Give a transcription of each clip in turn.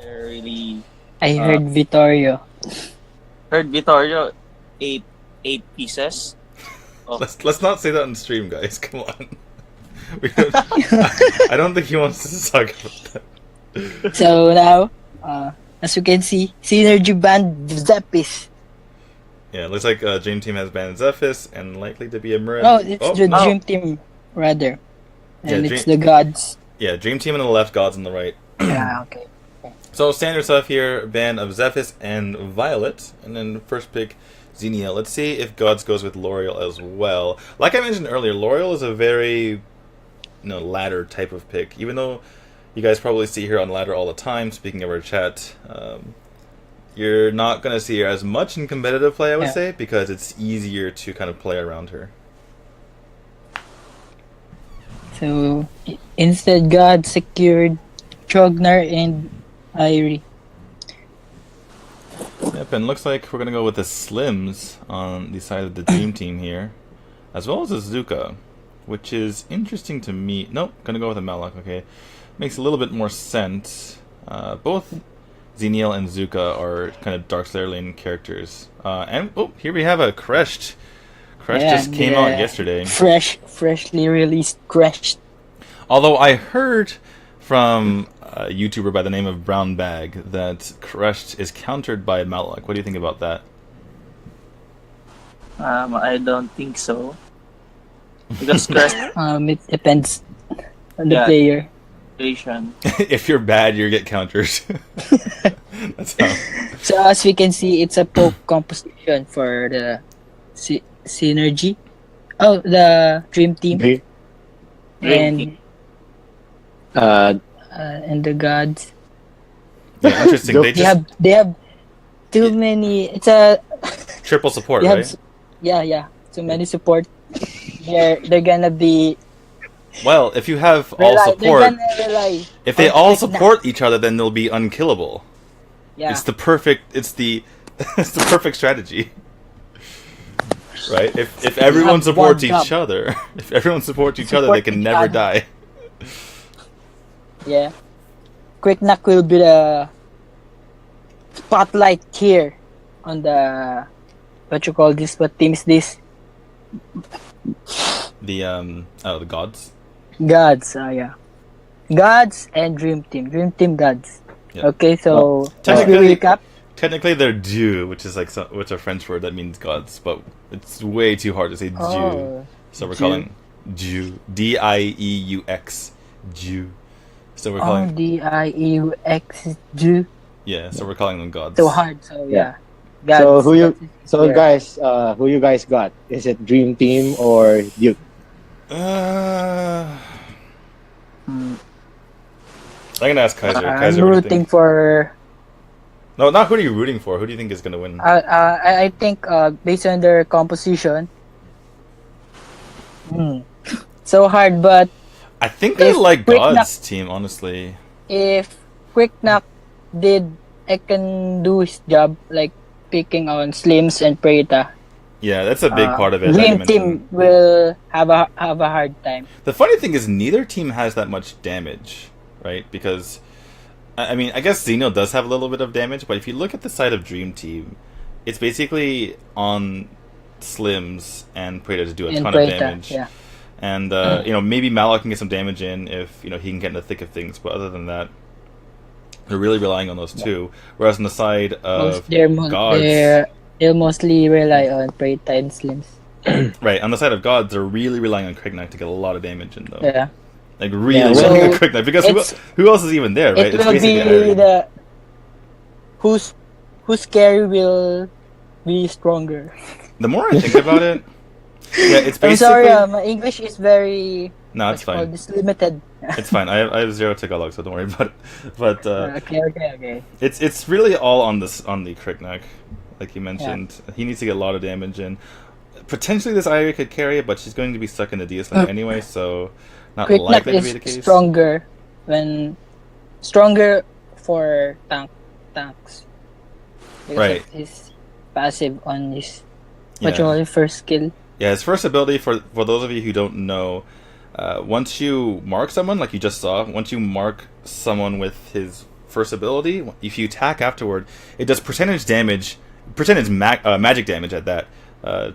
They're really I uh heard Vittorio. heard Vittorio eight pieces. Oh, Let's not say that on stream, guys. Come on. We don't, I don't think he wants to talk about that. So now, as you can see, Synergy banned Zephys. Yeah, looks like Dream Team has banned Zephys and likely to be a Mirror. Oh, it's the no. Dream Team, rather. And Yeah, it's the gods. Yeah, Dream Team on the left, Gods on the right. Yeah, okay. So standard stuff here, ban of Zephys and Violet, and then first pick Xenia. Let's see if Gods goes with L'Oreal as well. Like I mentioned earlier, L'Oreal is a very ladder type of pick, even though you guys probably see her on ladder all the time. Speaking of our chat, you're not going to see her as much in competitive play, I would say, because it's easier to kind of play around her. So instead, God secured Chognar and Irie. Yep, and looks like we're going to go with the Slims on the side of the Dream Team here, as well as a Zuka, which is interesting to me. Nope, going to go with a Malak, okay. Makes a little bit more sense. Both Xeniel and Zuka are kind of Darkslayer lane characters. And, oh, here we have a Crashed. Crashed just came out yesterday. Freshly released Crashed. Although I heard from a YouTuber by the name of Brown Bag that Crushed is countered by Malak. What do you think about that? I don't think so. Because Crest It depends on the player. If you're bad, you get counters. That's how. So as we can see, it's a poke composition for the Synergy. Oh, the Dream Team. And the gods. Yeah, interesting. They have too many. It's a triple support, right? Yeah. Too many support. They're gonna be. Well, if you have all support, if they all support each other, then they'll be unkillable. Yeah. It's the perfect. It's the perfect strategy. Right? If everyone supports each other, they can never die. Yeah. Quick Knock will be the spotlight here on the what team is this? The gods. Gods, yeah. Gods and Dream Team. Dream Team gods. Yeah. Okay, so technically they're Dieux, which is which a French word that means gods, but it's way too hard to say Dieux. So we're calling Dieux. D-I-E-U-X. Dieux. So we're calling D-I-E-U-X Dieux. Yeah, so we're calling them gods. So hard, so yeah. Gods, guys, who you guys got? Is it Dream Team or Dieux? I'm gonna ask Kaiser. I'm rooting for. No, not who are you rooting for? Who do you think is gonna win? I think based on their composition. So hard, but. I think I like God's team, honestly. If Quick Knock can do his job, like picking on Slims and Preta. Yeah, that's a big part of it. Dream Team will have a hard time. The funny thing is, neither team has that much damage, right? Because, I mean, I guess Xeno does have a little bit of damage, but if you look at the side of Dream Team, it's basically on Slims and Preta to do a ton of damage. Yeah. And maybe Malak can get some damage in if he can get in the thick of things, but other than that, they're really relying on those two. Whereas on the side of Gods, they'll mostly rely on Preta and Slims. Right, on the side of Gods, they're really relying on Quick Knight to get a lot of damage in, though. Yeah. Like, really relying on Quick Knight, because who else is even there, right? It will be the... Whose carry will be stronger. The more I think about it... Yeah, it's basically... I'm sorry, my English is very... No, it's fine. It's limited. It's fine. I have zero Tagalog, so don't worry about it. But okay. It's really all on the Quick Knight, like you mentioned. Yeah. He needs to get a lot of damage in. Potentially this Irie could carry it, but she's going to be stuck in the DS lane anyway, so not Quick likely to be the case. Stronger for tanks. Because right. of his passive on his first skill. Yeah, his first ability, for those of you who don't know, once you mark someone, like you just saw, once you mark someone with his first ability, if you attack afterward, it does magic damage at that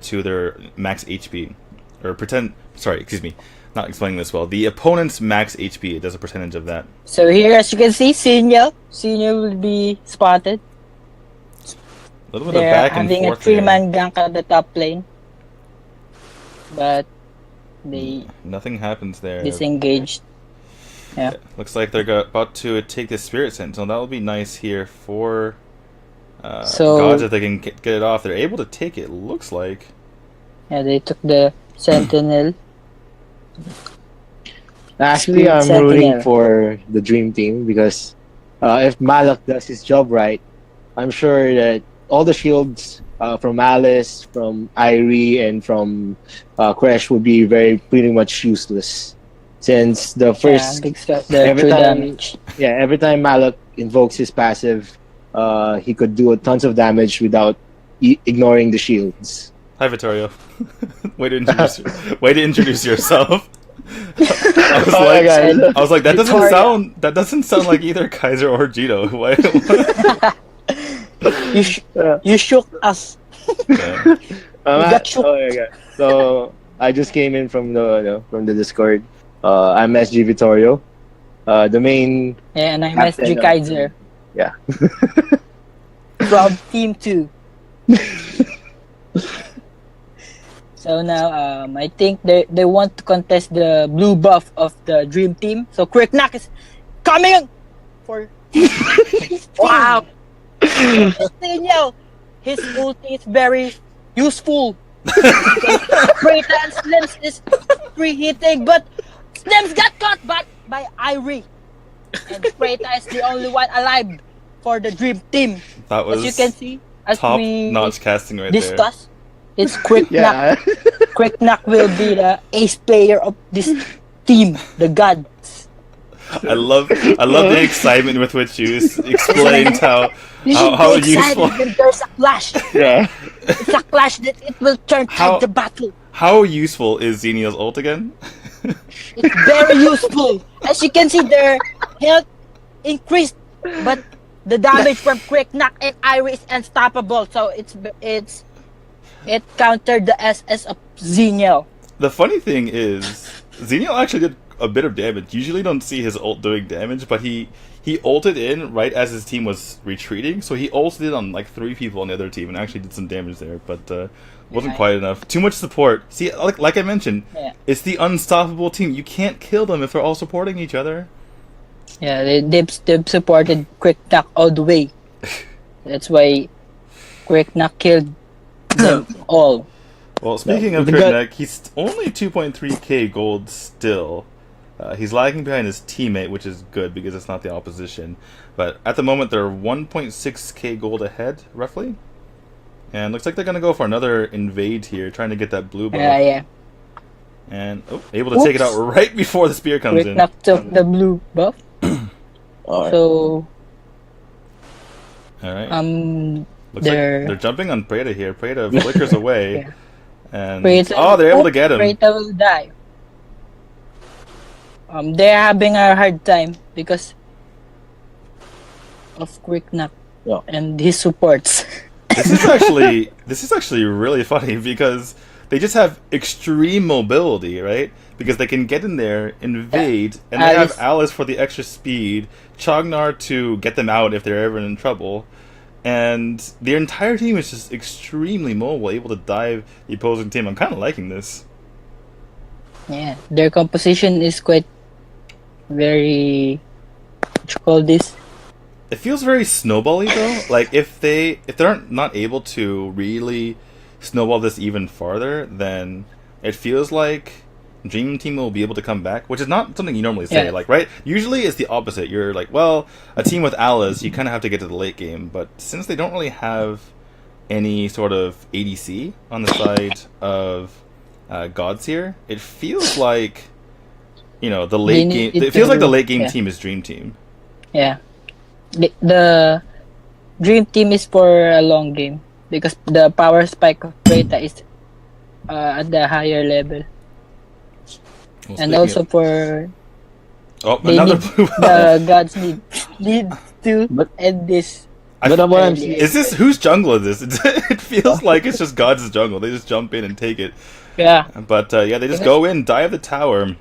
to their max HP. Excuse me, not explaining this well. The opponent's max HP, it does a percentage of that. So here, as you can see, Signal will be spotted. A little bit of They're back and having a forth there. 3-man gank at the top lane. But they Nothing happens there. disengaged. Yeah. Looks like they're about to take the Spirit Sentinel. That will be nice here for Gods if they can get it off. They're able to take it, looks like. Yeah, they took the Sentinel. Actually, I'm Sentinel. rooting for the Dream Team because if Malak does his job right, I'm sure that all the shields from Alice, from Irie, and from Crash would be pretty much useless. Since the first every time Malak invokes his passive, he could do tons of damage without ignoring the shields. Hi, Vittorio. way to introduce yourself. I was like, that doesn't sound like either Kaiser or Gino. Why? You shook us. Yeah. got shook. Oh my god! So I just came in from the Discord. I'm SG Vittorio, the main. Yeah, and I'm captain SG Kaiser. Yeah. From Team 2. So now, I think they want to contest the blue buff of the Dream Team. So Quicknack is coming for. Wow. Signal. His ulti is very useful. Freyta and Slims is preheating, but Slims got caught back by Irie. And Freyta is the only one alive for the Dream Team. That was as you can see, as top-notch casting right there. discuss, it's Quicknack. Yeah. Quicknack will be the ace player of this team, the gods. I love the excitement with which you explained how useful. When there's a clash. Yeah. It's a clash that it will turn tide the battle. How useful is Xenia's ult again? It's very useful. As you can see, their health increased, but the damage from Quicknack and Irie is unstoppable. So it countered the SS of Xenial. The funny thing is, Xenial actually did a bit of damage. Usually you don't see his ult doing damage, but he ulted in right as his team was retreating, so he ulted in on like 3 people on the other team and actually did some damage there, but wasn't quite enough. Too much support. See, like I mentioned, it's the unstoppable team. You can't kill them if they're all supporting each other. Yeah, they've supported Quicknack all the way. That's why Quicknack killed them all. Well, speaking of Quicknack, he's only 2.3k gold still. He's lagging behind his teammate, which is good because it's not the opposition. But at the moment, they're 1.6k gold ahead, roughly. And looks like they're going to go for another invade here, trying to get that blue buff. Yeah. And able to take it out right before the spear comes in. Quicknack took the blue buff. So, alright. Looks like they're jumping on Preda here. Preda flickers away. Yeah. And they're able to get him. Preda will die. They're having a hard time because of Quicknack and his supports. This is actually really funny because they just have extreme mobility, right? Because they can get in there, invade, and they have Alice for the extra speed, Chognar to get them out if they're ever in trouble, and the entire team is just extremely mobile, able to dive the opposing team. I'm kind of liking this. Yeah, their composition is quite very. What you call this? It feels very snowbally though. Like if they're not able to really snowball this even farther, then it feels like Dream Team will be able to come back, which is not something you normally say. Like, right? Usually it's the opposite. You're like, well, a team with Alice, you kind of have to get to the late game. But since they don't really have any sort of ADC on the side of Gods here, it feels like the late game. It feels like the late game team is Dream Team. Yeah. The Dream Team is for a long game because the power spike of Preta is at the higher level. Well, and also for another blue the gods need to But- end this. But what I'm seeing Is this whose jungle is this? It feels like it's just God's jungle. They just jump in and take it. Yeah, But yeah, they just go in, dive the tower.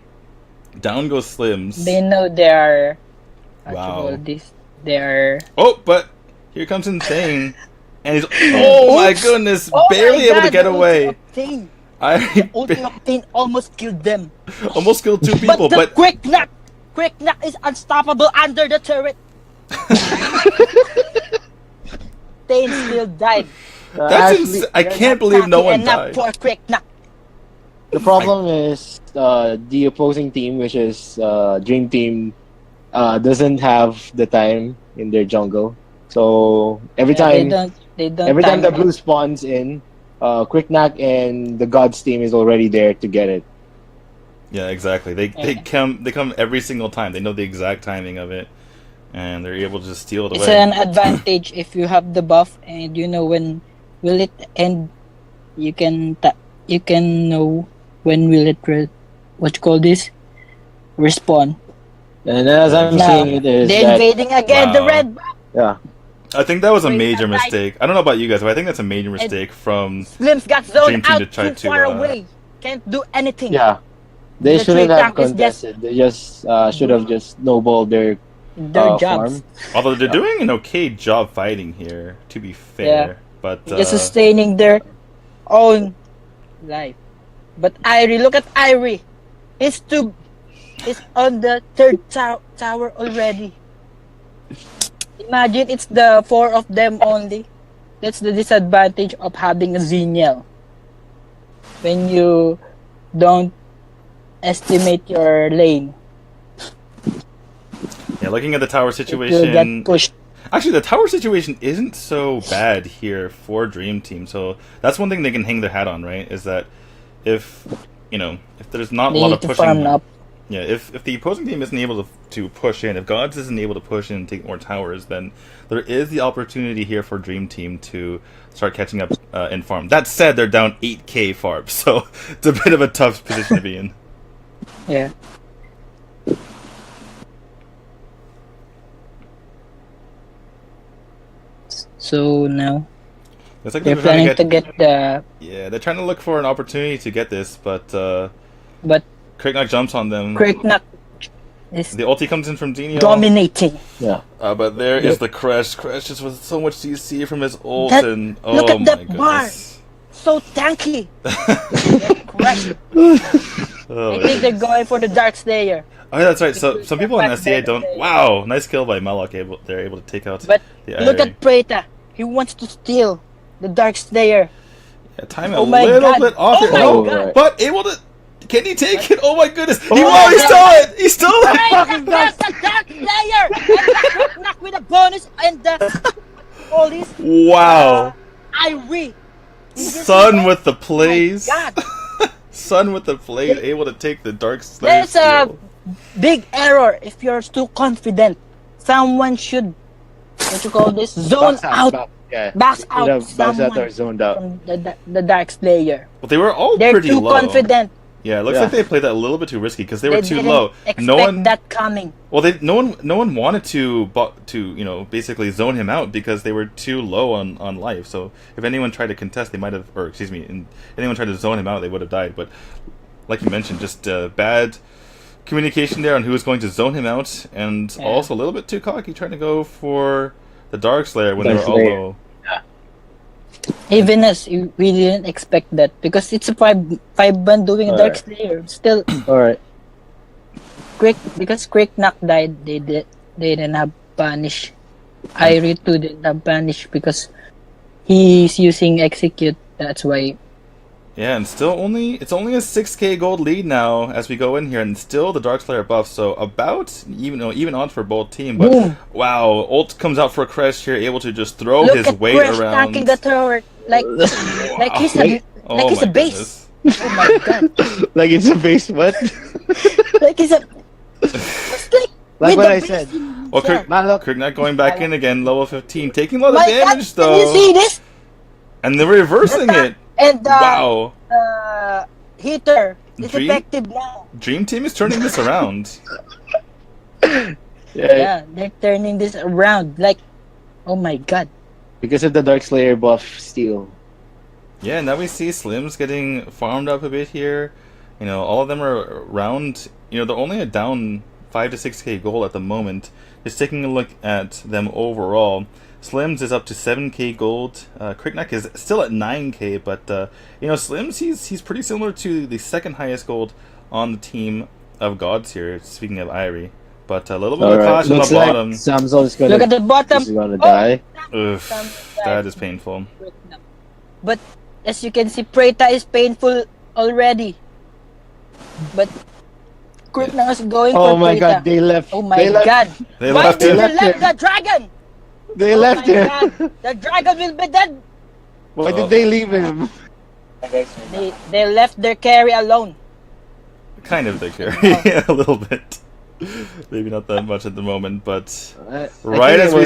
Down goes Slims. they know they are. What you Wow. call this? They are. Oh, but here comes Insane. And he's, oh my Oops. goodness, Oh barely my able to God, get the away. Octane. I Ulti Octane almost killed them. almost killed two people, But the but quick knock is unstoppable under the turret. Octane still died. that's actually, I You're can't not believe no cocky one enough died. for quick knock. the problem is the opposing team, which is Dream Team, doesn't have the time in their jungle. So every Yeah, time they don't every time the time it. blue spawns in, Quick Knock and the Gods team is already there to get it. Yeah, exactly. They come every single time. They know the exact timing of it, and they're able to just steal it It's away. an advantage if you have the buff and you know when will it end. You can know when will it what you call this respawn. And as I'm Now, seeing it is they're that invading again. The Wow. red buff. yeah, I think that was a Wait, major I'm right. mistake. I don't know about you guys, but I think that's a major mistake from. Slims got Dream zoned Team out to try too to, far away. Can't do anything. yeah. They The shouldn't tree have tank is just- contested. They just should have just snowballed their Their jobs. farm. Although they're doing an okay job fighting here, to be fair. But Just sustaining their own life. But Irie, look at Irie. He's on the third tower already. Imagine it's the four of them only. That's the disadvantage of having a Xenial. When you don't estimate your lane, yeah, looking at the tower it will situation. get pushed. Actually, the tower situation isn't so bad here for Dream Team. So that's one thing they can hang their hat on, right? Is that if there's not a They lot need of to pushing. farm up. Yeah, if the opposing team isn't able to push in, if Gods isn't able to push in and take more towers, then there is the opportunity here for Dream Team to start catching up in farm. That said, they're down 8k farm, so it's a bit of a tough position to be in. Yeah. So now It's like they're they're trying planning to get the yeah, they're trying to look for an opportunity to get this, but but Cricknock jumps on them. Quick Knock is The ulti comes in from Genio. dominating. Yeah. But there is the Crash. Crash just with so much CC from his ult, That- and look oh at my that goodness. So tanky. Correct. Oh, I think they're going for the Dark Slayer. oh, yeah, that's right. So some people in Back SCA then, don't. they- Wow, nice kill by Malak. They're able to take out But the look Irie. at Preta. He wants to steal the Dark Slayer. Yeah, time Oh a my little God. bit off Oh it. my Oh, God. but able to. Can he take it? Oh my goodness! He my stole God. it! He stole it! Preta grabs the Dark Slayer and the Quick Knock with a bonus and the all this. Wow! Irie. Sun with the plays. God. Sun with the plays, able to take the Dark Slayer. That's a steal. big error if you're too confident. Someone should, what you call this, zone out, box out Box out someone or zoned out. from the Dark Slayer. Well, they were all They're pretty too low. confident. Yeah, it looks Yeah. like they played that a little bit too risky because they were too didn't low. Expect No one, that coming. well, no one wanted to basically zone him out because they were too low on life. So if anyone tried to contest, they might have, or excuse me, anyone tried to zone him out, they would have died. But like you mentioned, just bad communication there on who was going to zone him out, and Yeah. also a little bit too cocky trying to go for the Dark Slayer when they were Dark all Slayer. low. Even us, we didn't expect that because it's a five band doing a Dark Alright. Slayer. Still Alright. because Quick Knock died, they didn't have punish. Irie too didn't have punish because he's using execute. That's why. Yeah, and still it's only a 6k gold lead now as we go in here, and still the Dark Slayer buff, so about even odds for both team. But Boom. wow, ult comes out for Crash here, able to just throw Look his at weight Crash around. tanking the turret like he's a Oh like he's my a base. goodness. Oh my god! Like it's a base, what? Like he's a. It's like Like with what the I base said. in Well, himself. Malak, Going back in again, level 15, taking a lot of My damage God, can you though, see this? and they're reversing it. And Wow, heater is Dream- effective now. Dream Team is turning this around. Yeah, they're turning this around. Like, oh my god. Because of the Dark Slayer buff still. Yeah, now we see Slims getting farmed up a bit here. You know, all of them are around. You know, they're only at down 5 to 6k gold at the moment. Just taking a look at them overall. Slims is up to 7k gold. Crickneck is still at 9k, but you know, Slims he's pretty similar to the second highest gold on the team of gods here. Speaking of Irie, but a little bit of clash on the bottom. Samsung is gonna. Look at the bottom. Is gonna die. Oof, that is painful. But as you can see, Preta is painful already. But Crickneck is going for Oh my Preta. god, they left. Oh my they left, god. They Why left did him. you They left left the dragon? They Oh left my him. god. The dragon will be dead. Why Oh. did they leave him? They left their carry alone. Kind of the carry, a little bit. Maybe not that much at the moment, but right as we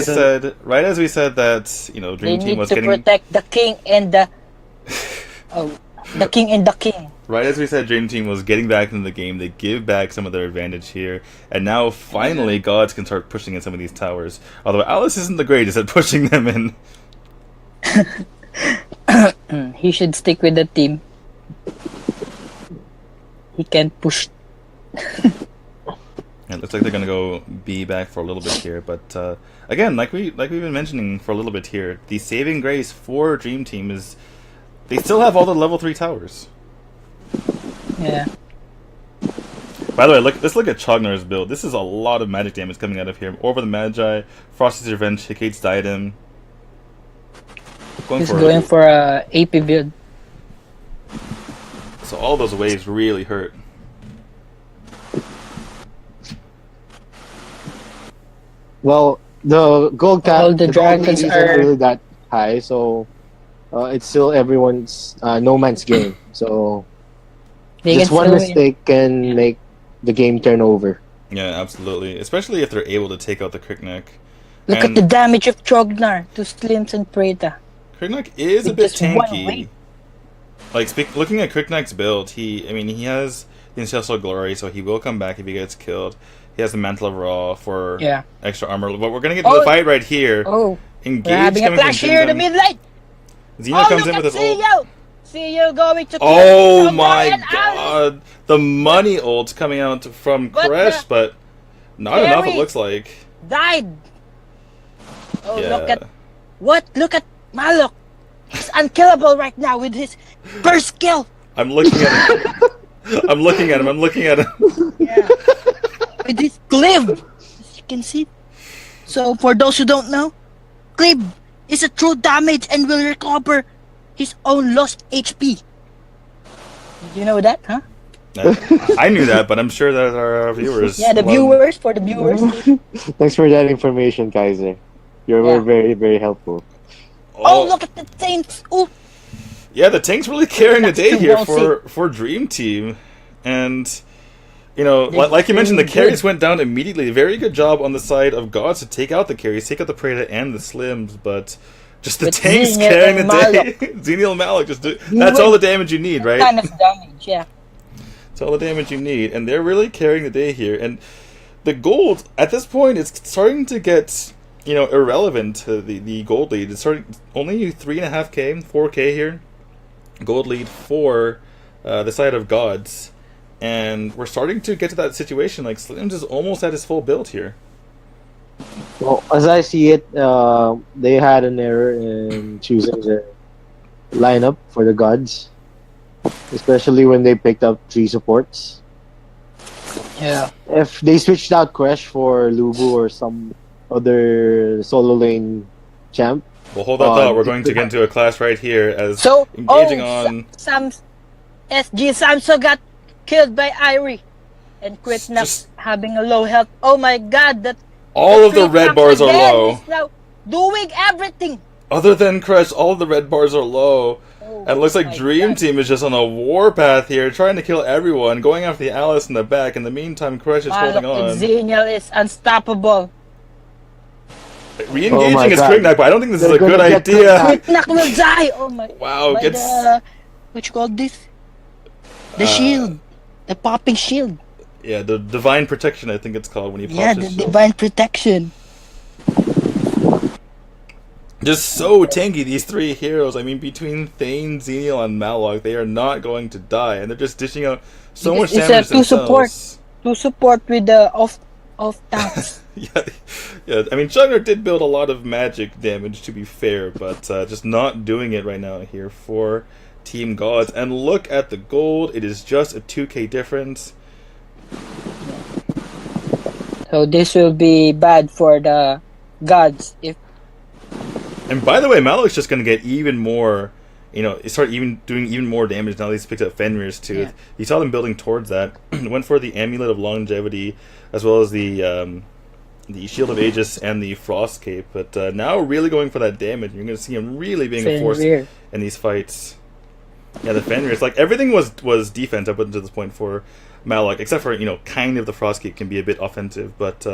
said that, you know, They Dream Team need was to getting protect the king and the the king and the king. right as we said Dream Team was getting back into the game. They give back some of their advantage here, and now finally gods can start pushing in some of these towers. Although Alice isn't the greatest at pushing them in. He should stick with the team. He can't push. It looks like they're gonna go B back for a little bit here, but again, like we've been mentioning for a little bit here, the saving grace for Dream Team is they still have all the level 3 towers. Yeah. By the way, let's look at Chognar's build. This is a lot of magic damage coming out of here. Over the Magi, Frosty's Revenge, Hicate's Diadem. He's going for a AP build. So all those waves really hurt. Well, the gold cap. All the gold dragons isn't are- really that high, so it's still everyone's no man's game. So They just can one still win. mistake can make the game turn over. Yeah, absolutely. Especially if they're able to take out the Crickneck. Look at And the damage of Trognar to Slims and Preta. Crickneck is a With bit just one tanky. wave. Like looking at Crickneck's build, he has the Ancestral Glory, so he will come back if he gets killed. He has the Mantle of Raw for Yeah. extra armor. But we're gonna get to the Oh. fight right here. Oh, Engage we're having a coming from clash here in the Zinzan. mid lane. Xena Oh, comes look in at with his ult. CEO. CEO going to kill Oh Trognar my and Alice. god! The money ult's coming out from But Koresh, the but not enough it carry- looks like. Died. Oh, Yeah. look at what? Look at Malok. He's unkillable right now with his first kill. I'm looking at him. I'm looking at him. Yeah. With his glaive, as you can see. So for those who don't know, glaive is a true damage and will recover his own lost HP. Did you know that, huh? I knew that, but I'm sure that our viewers. Yeah, the love- viewers, for the viewers. Thanks for that information, Kaiser. You were Yeah. very, very helpful. Oh, look at the Saints! Oh, Yeah, the tank's really carrying the That's day too here well for Dream Team, and you know, They're like you mentioned, the doing carries good. went down immediately. Very good job on the side of gods to take out the carries, take out the Preda and the Slims, but just the But tanks Xenia carrying the and day. Xenial Malik just that's all the damage you need, right? kind of damage, yeah. That's all the damage you need, and they're really carrying the day here. And the gold at this point is starting to get, you know, irrelevant. The gold lead it's starting only 3.5k, 4k here. Gold lead for the side of gods, and we're starting to get to that situation. Like Slims is almost at his full build here. Well, as I see it, they had an error in choosing the lineup for the gods, especially when they picked up 3 supports. Yeah. If they switched out Crash for Lubu or some other solo lane champ, Well, hold that thought. We're going to get into a clash right here as So, engaging on. Sam, SG Samso got killed by Irie. And Crickneck Just- having a low health. Oh my god, that All of the Crickneck red bars are again low. is now doing everything. Other than Crush, all of the red bars are low. Oh, And it looks like my Dream God. Team is just on a warpath here, trying to kill everyone, going after the Alice in the back. In the meantime, Crush is holding Malok and on. Xenial is unstoppable. Re-engaging Oh my is God. Crickneck, but I don't think this is They're a good gonna get idea. Crickneck will die. Oh my. Wow, By gets the, what you call this? The shield. The popping shield. Yeah, the divine protection, I think it's called when he pops Yeah, his the shield. divine protection. Just so tanky, these three heroes. I mean, between Thane, Xenial, and Malok, they are not going to die, and they're just dishing out so much Because damage it's, themselves. to support with the off tanks. yeah. I mean, Juggernaut did build a lot of magic damage, to be fair, but just not doing it right now here for Team Gods. And look at the gold; it is just a 2k difference. So this will be bad for the gods if. And by the way, Malok's just going to get even more. Start doing even more damage now that he's picked up Fenrir's Tooth. Yeah. You saw them building towards that. Went for the Amulet of Longevity, as well as the Shield of Aegis and the Frost Cape. But now really going for that damage. You're going to see him really being a force Fenrir. in these fights. Yeah, the Fenrir. It's like everything was defense up until this point for Malok, except for kind of the Frost Cape can be a bit offensive. But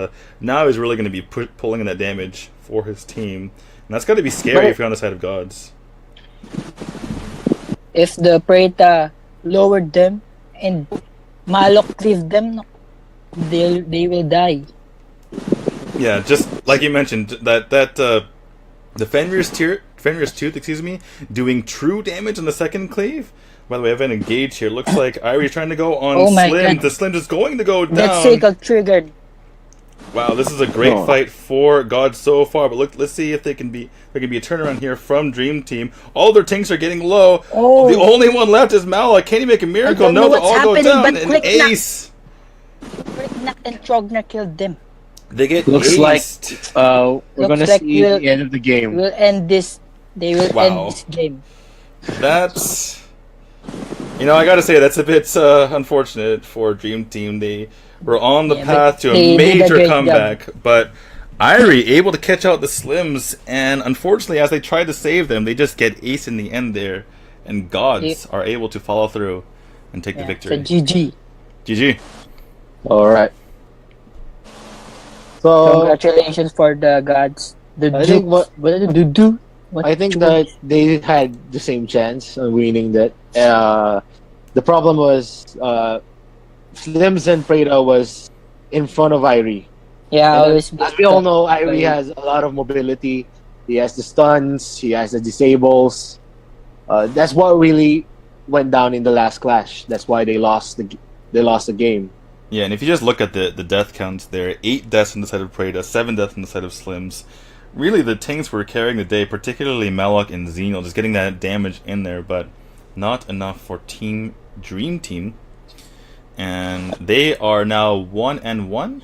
now he's really going to be pulling in that damage for his team, and that's got to be scary if you're on the side of Gods. If the Preta lowered them and Malok cleaved them, they will die. Yeah, just like you mentioned, that the Fenrir's Tooth, doing true damage on the second cleave. By the way, I have an engage here. Looks like Irie's trying to go on Oh my Slim. God. The Slim is going to go down. That cycle triggered. Wow, this is a great fight for God so far. But let's see if there can be a turnaround here from Dream Team. All their tanks are getting low. Oh. The only one left is Malok. Can he make a miracle? don't know No, they what's all go happening, down. but An click knock. ace. Kriknak and Trogna killed them. They get Looks like aced. we're Looks gonna like see the end of the game. We'll end this. They will Wow. end this game. That's... I gotta say, that's a bit unfortunate for Dream Team. They were on the Yeah, path but to they a did a major great comeback, but Irie able to catch out the Slims, and unfortunately, as they try to save them, they just get ace in the end there, and Gods are able to follow through and take the So victory. GG. GG. All right. So Congratulations for the gods. The I think Dukes. What did they do? I think that they had the same chance of winning that. The problem was Slims and Preda was in front of Irie. Yeah, And always. as we all know, Irie has a lot of mobility. He has the stuns. He has the disables. That's what really went down in the last clash. That's why they lost the game. Yeah, and if you just look at the death counts there, 8 deaths on the side of Preda, 7 deaths on the side of Slims. Really, the tanks were carrying the day, particularly Malok and Xenial, just getting that damage in there, but not enough for Team Dream Team. And they are now 1-1.